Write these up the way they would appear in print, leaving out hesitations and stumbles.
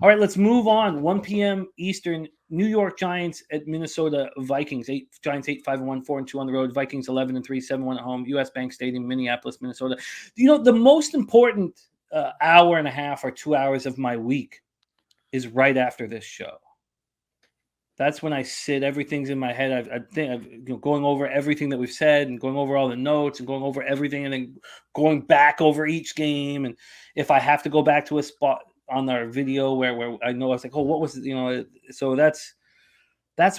All right, let's move on. 1 p.m. Eastern, New York Giants at Minnesota Vikings. Giants 8-5-1, 4-2 on the road. Vikings 11-3, 7-1 at home. US Bank Stadium, Minneapolis, Minnesota. The most important hour and a half or 2 hours of my week is right after this show. That's when I sit. Everything's in my head. I'm going over everything that we've said and going over all the notes and going over everything and then going back over each game. And if I have to go back to a spot on our video where I know I was like, oh, what was it? So that's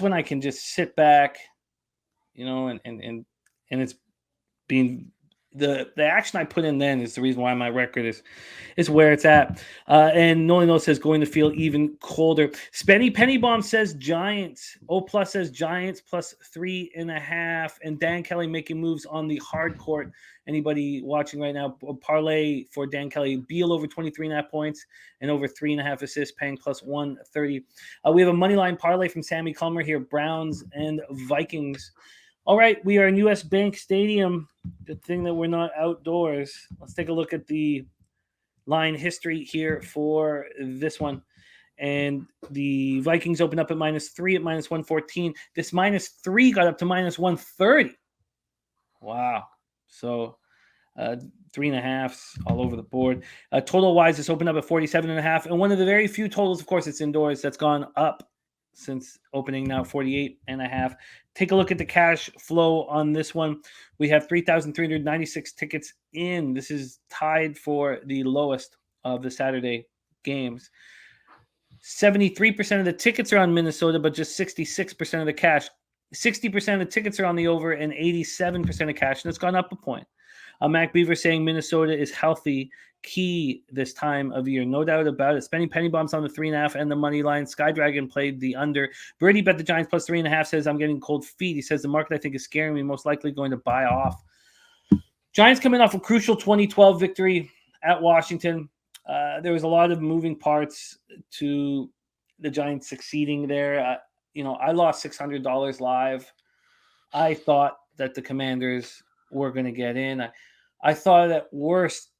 when I can just sit back, and it's being the action I put in then is the reason why my record is where it's at. And Nolino says going to feel even colder. Spenny Pennybomb says Giants. O plus says Giants plus 3.5. And Dan Kelly making moves on the hard court. Anybody watching right now, parlay for Dan Kelly, Beal over 23.5 points and over 3.5 assists, paying plus 130. We have a money line parlay from Sammy Culmer here, Browns and Vikings. All right, we are in US Bank Stadium. Good thing that we're not outdoors. Let's take a look at the line history here for this one. And the Vikings opened up at -3 at -114. This -3 got up to -130. Wow. So 3.5s all over the board. Total wise, this opened up at 47.5. And one of the very few totals, of course, it's indoors, that's gone up since opening, now 48.5. Take a look at the cash flow on this one. We have 3,396 tickets in. This is tied for the lowest of the Saturday games. 73% of the tickets are on Minnesota, but just 66% of the cash. 60% of the tickets are on the over and 87% of cash, and it's gone up a point. Mac Beaver saying Minnesota is healthy, key this time of year. No doubt about it. Spending penny bombs on the 3.5 and the money line. Sky Dragon played the under. Birdie bet the Giants plus 3.5, says I'm getting cold feet. He says the market I think is scaring me, most likely going to buy off. Giants coming off a crucial 2012 victory at Washington. There was a lot of moving parts to the Giants succeeding there. I lost $600 live. I thought that the Commanders were going to get in. I thought at worst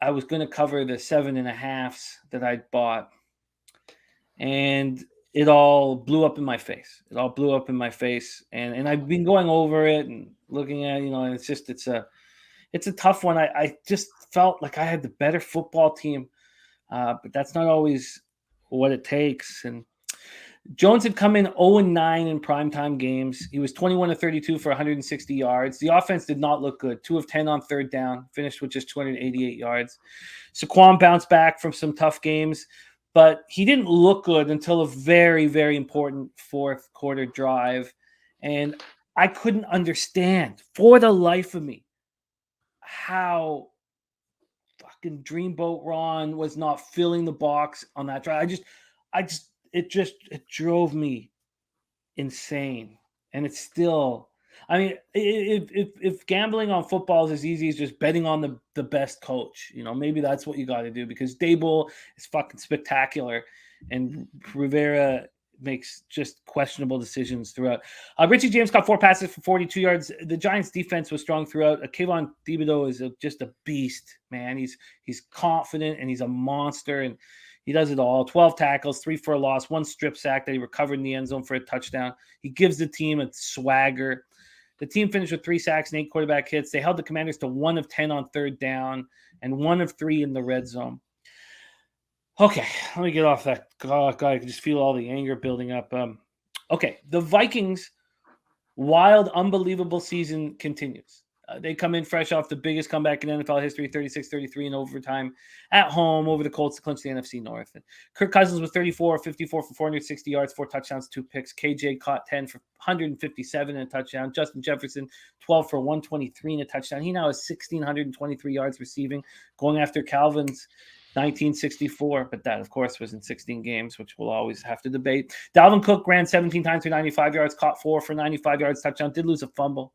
I was going to cover the 7.5s that I'd bought. And it all blew up in my face. And I've been going over it and looking at, and it's a tough one. I just felt like I had the better football team. But that's not always what it takes. And Jones had come in 0-9 in primetime games. He was 21-32 for 160 yards. The offense did not look good. 2 of 10 on third down, finished with just 288 yards. Saquon bounced back from some tough games, but he didn't look good until a very, very important fourth quarter drive. And I couldn't understand for the life of me how fucking Dreamboat Ron was not filling the box on that drive. It drove me insane. And it's still, if gambling on football is as easy as just betting on the best coach, maybe that's what you got to do, because Daboll is fucking spectacular and Rivera makes just questionable decisions throughout. Richie James caught 4 passes for 42 yards. The Giants defense was strong throughout. Kayvon Thibodeau is just a beast, man. He's confident and he's a monster, and he does it all. 12 tackles, 3 for a loss, 1 strip sack that he recovered in the end zone for a touchdown. He gives the team a swagger. The team finished with 3 sacks and 8 quarterback hits. They held the Commanders to 1 of 10 on third down and 1 of 3 in the red zone. Okay, let me get off that. God, I can just feel all the anger building up. Okay, the Vikings' wild, unbelievable season continues. They come in fresh off the biggest comeback in NFL history, 36-33 in overtime at home over the Colts to clinch the NFC North. And Kirk Cousins was 34-54 for 460 yards, 4 touchdowns, 2 picks. KJ caught 10 for 157 and a touchdown. Justin Jefferson, 12 for 123 and a touchdown. He now has 1,623 yards receiving, going after Calvin's 1964, but that, of course, was in 16 games, which we'll always have to debate. Dalvin Cook ran 17 times for 95 yards, caught 4 for 95 yards, touchdown, did lose a fumble.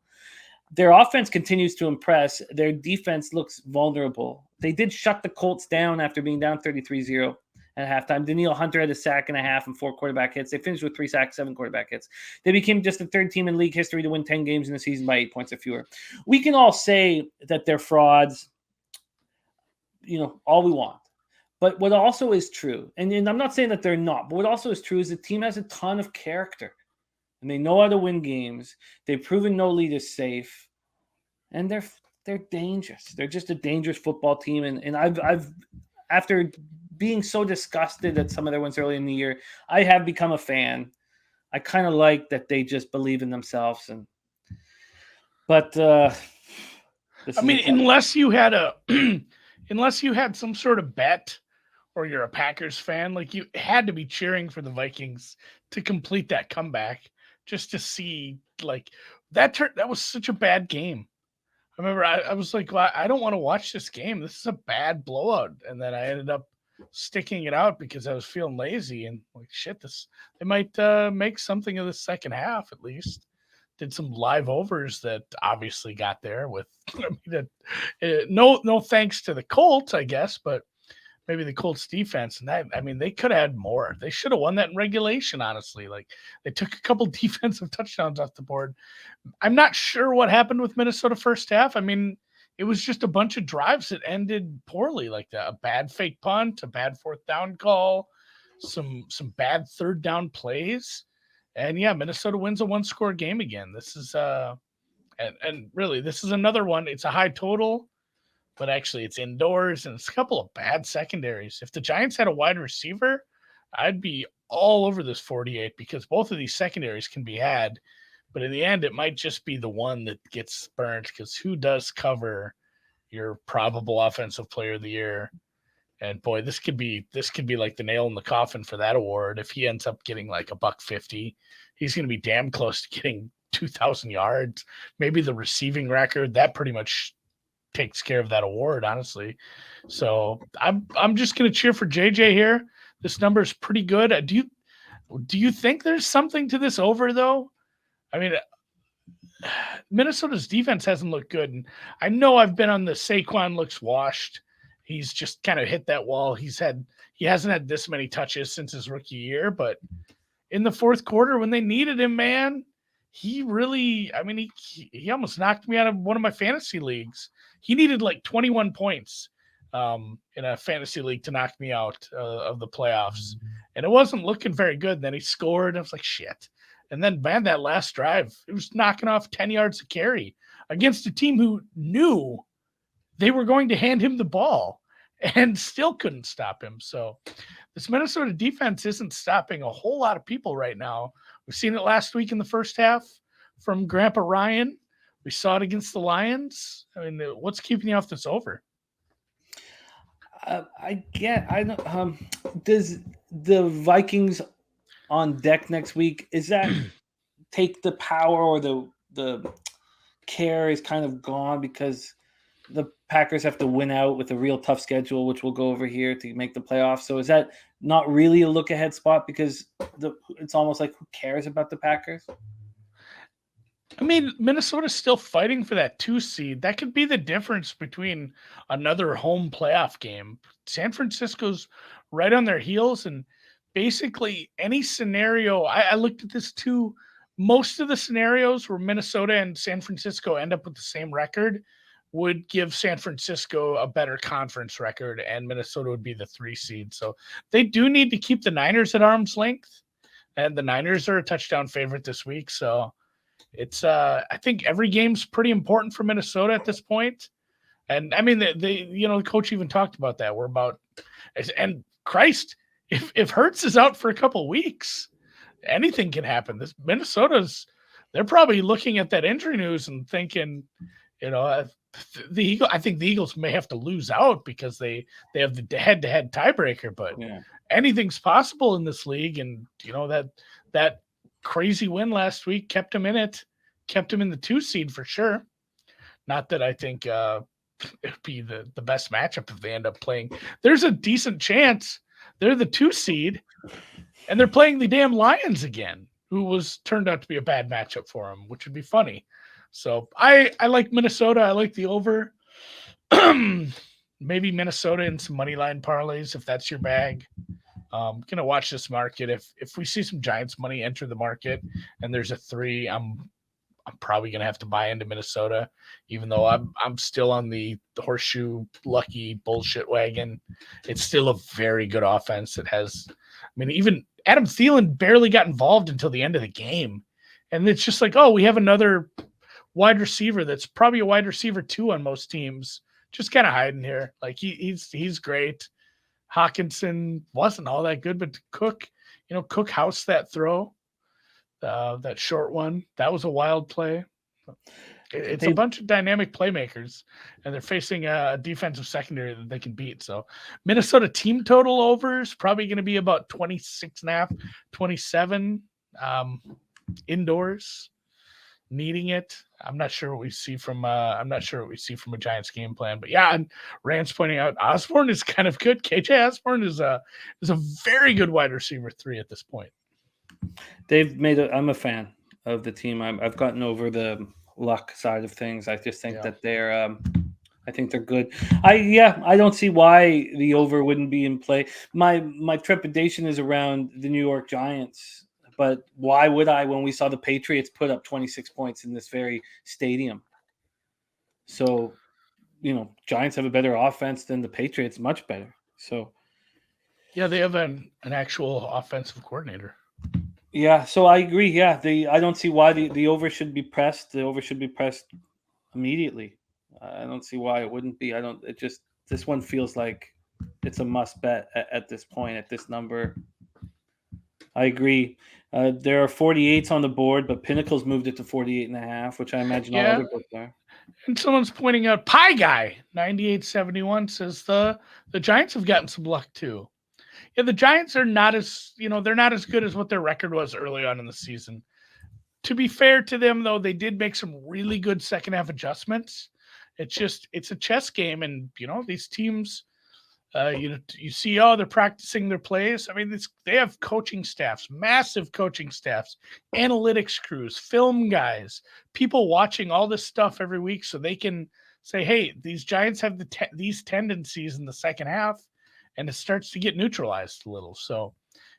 Their offense continues to impress. Their defense looks vulnerable. They did shut the Colts down after being down 33-0 at halftime. Danielle Hunter had a sack and a half and 4 quarterback hits. They finished with 3 sacks, 7 quarterback hits. They became just the 3rd team in league history to win 10 games in the season by 8 points or fewer. We can all say that they're frauds, all we want. But what also is true, and I'm not saying that they're not, but what also is true is the team has a ton of character, and they know how to win games. They've proven no lead is safe, and they're dangerous. They're just a dangerous football team. And I've after being so disgusted at some of their wins early in the year, I have become a fan. I kind of like that they just believe in themselves. But I mean, unless you had unless you had some sort of bet, or you're a Packers fan, like you had to be cheering for the Vikings to complete that comeback, just to see like that. That was such a bad game. I remember I was like, well, I don't want to watch this game. This is a bad blowout. And then I ended up sticking it out because I was feeling lazy and like, shit, they might make something of the second half at least. Did some live overs that obviously got there with, I mean, no thanks to the Colts, I guess, but maybe the Colts defense. And that, I mean, they could have had more. They should have won that in regulation, honestly. Like they took a couple defensive touchdowns off the board. I'm not sure what happened with Minnesota first half. I mean, it was just a bunch of drives that ended poorly, like that. A bad fake punt, a bad fourth down call, some bad third down plays. And yeah, Minnesota wins a 1-score game again. This is and really this is another one. It's a high total, but actually it's indoors and it's a couple of bad secondaries. If the Giants had a wide receiver, I'd be all over this 48 because both of these secondaries can be had. But in the end, it might just be the one that gets burnt because who does cover your probable offensive player of the year? And boy, this could be like the nail in the coffin for that award. If he ends up getting like $150, he's going to be damn close to getting 2,000 yards. Maybe the receiving record that pretty much takes care of that award, honestly. So I'm just going to cheer for JJ here. This number is pretty good. Do you think there's something to this over though? I mean, Minnesota's defense hasn't looked good. And I know I've been on the Saquon looks washed. He's just kind of hit that wall. He hasn't had this many touches since his rookie year, but in the fourth quarter when they needed him, man, he really, I mean, he almost knocked me out of one of my fantasy leagues. He needed like 21 points in a fantasy league to knock me out of the playoffs. And it wasn't looking very good. Then he scored. And I was like, shit. And then, man, that last drive, it was knocking off 10 yards a carry against a team who knew they were going to hand him the ball and still couldn't stop him. So this Minnesota defense isn't stopping a whole lot of people right now. We've seen it last week in the first half from Grandpa Ryan. We saw it against the Lions. I mean, what's keeping you off this over? Does the Vikings on deck next week, is that take the power or the care is kind of gone because the Packers have to win out with a real tough schedule, which we'll go over here to make the playoffs. So is that not really a look ahead spot because it's almost like who cares about the Packers? I mean, Minnesota's still fighting for that 2 seed. That could be the difference between another home playoff game. San Francisco's right on their heels, and basically any scenario, I looked at this too. Most of the scenarios where Minnesota and San Francisco end up with the same record would give San Francisco a better conference record, and Minnesota would be the 3 seed. So they do need to keep the Niners at arm's length, and the Niners are a touchdown favorite this week. So it's I think every game's pretty important for Minnesota at this point. And I mean, the coach even talked about that. We're about, and Christ, if Hurts is out for a couple of weeks, anything can happen. This they're probably looking at that injury news and thinking, I think the Eagles may have to lose out because they have the head-to-head tiebreaker, but anything's possible in this league. And that crazy win last week kept him in it, kept him in the 2 seed for sure. Not that I think it'd be the best matchup if they end up playing. There's a decent chance they're the 2 seed and they're playing the damn Lions again, who turned out to be a bad matchup for them, which would be funny. So I like Minnesota. I like the over. Maybe Minnesota in some money line parlays if that's your bag. Gonna watch this market. If we see some Giants money enter the market and there's a 3, I'm probably going to have to buy into Minnesota, even though I'm still on the horseshoe lucky bullshit wagon. It's still a very good offense that has, I mean, even Adam Thielen barely got involved until the end of the game. And it's just like, oh, we have another wide receiver that's probably a wide receiver 2 on most teams, just kind of hiding here. Like he's great. Hawkinson wasn't all that good, but Cook housed that throw. That short one, that was a wild play. It's a bunch of dynamic playmakers, and they're facing a defensive secondary that they can beat. So Minnesota team total over is probably going to be about 26.5, 27 indoors, needing it. I'm not sure what we see from a Giants game plan, but yeah, and Rand's pointing out Osborne is kind of good. KJ Osborne is a very good wide receiver 3 at this point. I'm a fan of the team. I've gotten over the luck side of things. I just think that I think they're good. I don't see why the over wouldn't be in play. My trepidation is around the New York Giants, but why would I when we saw the Patriots put up 26 points in this very stadium? So, Giants have a better offense than the Patriots, much better. So, yeah, they have an actual offensive coordinator. Yeah, so I agree. Yeah, I don't see why the over should be pressed. The over should be pressed immediately. I don't see why it wouldn't be. This one feels like it's a must bet at this point, at this number. I agree. There are 48s on the board, but Pinnacle's moved it to 48.5, which I imagine all other books are. And someone's pointing out Pie Guy 9871 says the Giants have gotten some luck too. Yeah, the Giants are not as they're not as good as what their record was early on in the season. To be fair to them, though, they did make some really good second half adjustments. It's a chess game, and these teams, you see, they're practicing their plays. I mean, they have coaching staffs, massive coaching staffs, analytics crews, film guys, people watching all this stuff every week, so they can say, hey, these Giants have these tendencies in the second half. And it starts to get neutralized a little. So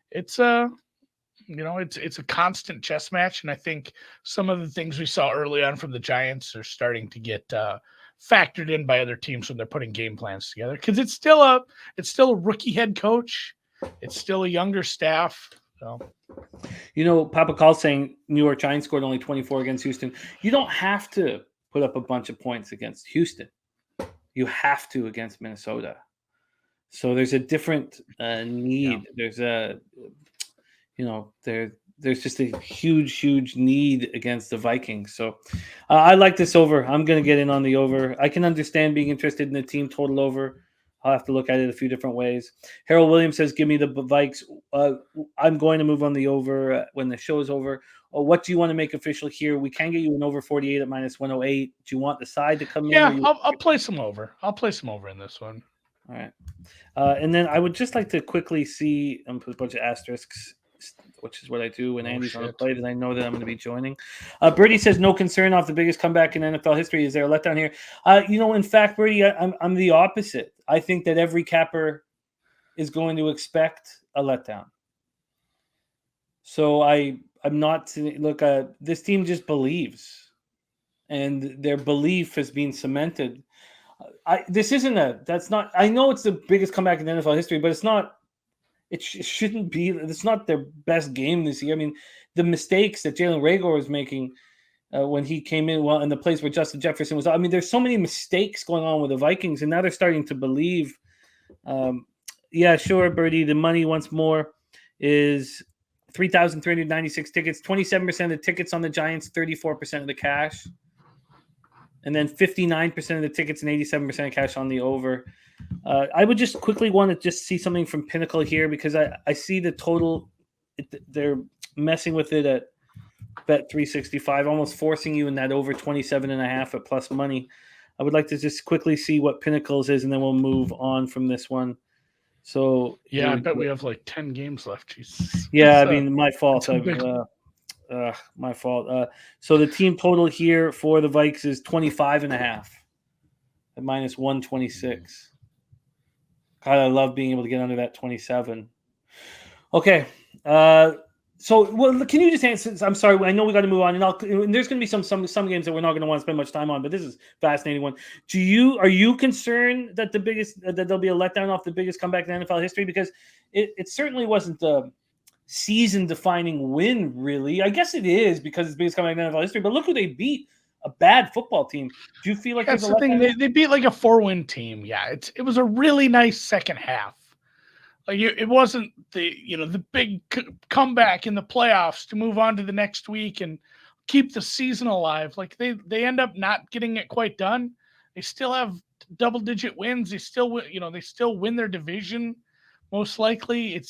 it's it's a constant chess match. And I think some of the things we saw early on from the Giants are starting to get factored in by other teams when they're putting game plans together. Because it's still a rookie head coach. It's still a younger staff. So, Papa Call's saying New York Giants scored only 24 against Houston. You don't have to put up a bunch of points against Houston. You have to against Minnesota. So there's a different need. Yeah. There's just a huge need against the Vikings. So I like this over. I'm going to get in on the over. I can understand being interested in the team total over. I'll have to look at it a few different ways. Harold Williams says, give me the Vikes. I'm going to move on the over when the show is over. What do you want to make official here? We can get you an over 48 at minus 108. Do you want the side to come in? Yeah, I'll play some over. I'll play some over in this one. All right. And then I would just like to quickly see put a bunch of asterisks, which is what I do when Andy's on the play, and I know that I'm going to be joining. Birdie says, no concern off the biggest comeback in NFL history. Is there a letdown here? In fact, Birdie, I'm the opposite. I think that every capper is going to expect a letdown. So I'm not – look, this team just believes, and their belief has been cemented. I know it's the biggest comeback in NFL history, but it's not. It shouldn't be. It's not their best game this year. I mean, the mistakes that Jalen Reagor was making when he came in, and the place where Justin Jefferson was. I mean, there's so many mistakes going on with the Vikings, and now they're starting to believe. Yeah, sure, Birdie. The money once more is 3,396 tickets. 27% of the tickets on the Giants, 34% of the cash. And then 59% of the tickets and 87% of cash on the over. I would just quickly want to just see something from Pinnacle here because I see the total. They're messing with it at Bet 365, almost forcing you in that over 27.5 at plus money. I would like to just quickly see what Pinnacle's is, and then we'll move on from this one. So yeah, I bet we have like 10 games left. Jesus. Yeah, I mean, my fault. My fault. So the team total here for the Vikes is 25.5 at minus 126. God, I love being able to get under that 27. Okay. So, well, can you just answer? I'm sorry, I know we got to move on, and there's going to be some games that we're not going to want to spend much time on, but this is a fascinating one. Are you concerned that that there'll be a letdown off the biggest comeback in NFL history? Because it certainly wasn't the season-defining win, really. I guess it is because it's the biggest comeback in NFL history. But look who they beat. A bad football team. Do you feel like that's the thing? They beat like a 4-win team. Yeah, it was a really nice second half. Like it wasn't the big comeback in the playoffs to move on to the next week and keep the season alive. Like they end up not getting it quite done. They still have double-digit wins. They still win their division. Most likely, it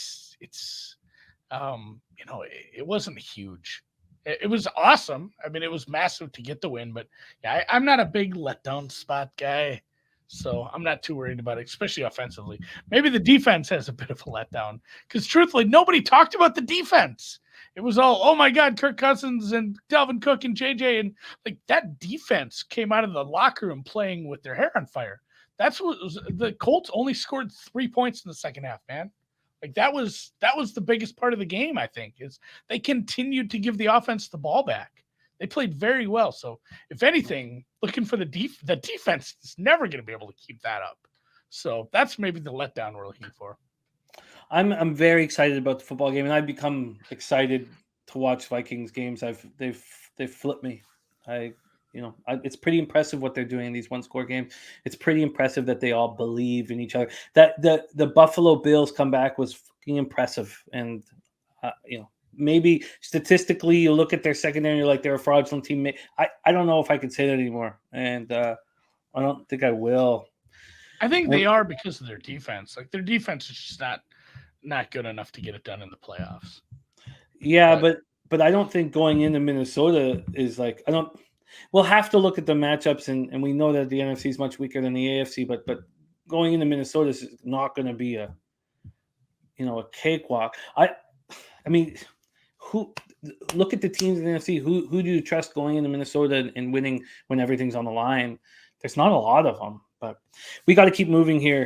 wasn't huge. It was awesome. I mean, it was massive to get the win, but yeah, I'm not a big letdown spot guy. So I'm not too worried about it, especially offensively. Maybe the defense has a bit of a letdown because truthfully, nobody talked about the defense. It was all, oh my God, Kirk Cousins and Dalvin Cook and JJ. And like that defense came out of the locker room playing with their hair on fire. That's what was, the Colts only scored 3 points in the second half, man. Like that was the biggest part of the game, I think, is they continued to give the offense the ball back. They played very well. So if anything, looking for the defense is never going to be able to keep that up. So that's maybe the letdown we're looking for. I'm very excited about the football game, and I've become excited to watch Vikings games. They've flipped me. It's pretty impressive what they're doing in these one-score games. It's pretty impressive that they all believe in each other. That the Buffalo Bills comeback was fucking impressive, and maybe statistically you look at their secondary and you're like they're a fraudulent team. I don't know if I can say that anymore, and I don't think I will. I think they are because of their defense. Like their defense is just not good enough to get it done in the playoffs. Yeah, but I don't think going into Minnesota is like we'll have to look at the matchups and we know that the NFC is much weaker than the AFC, but going into Minnesota is not going to be a cakewalk. I mean, look at the teams in the NFC. Who do you trust going into Minnesota and winning when everything's on the line? There's not a lot of them, but we got to keep moving here.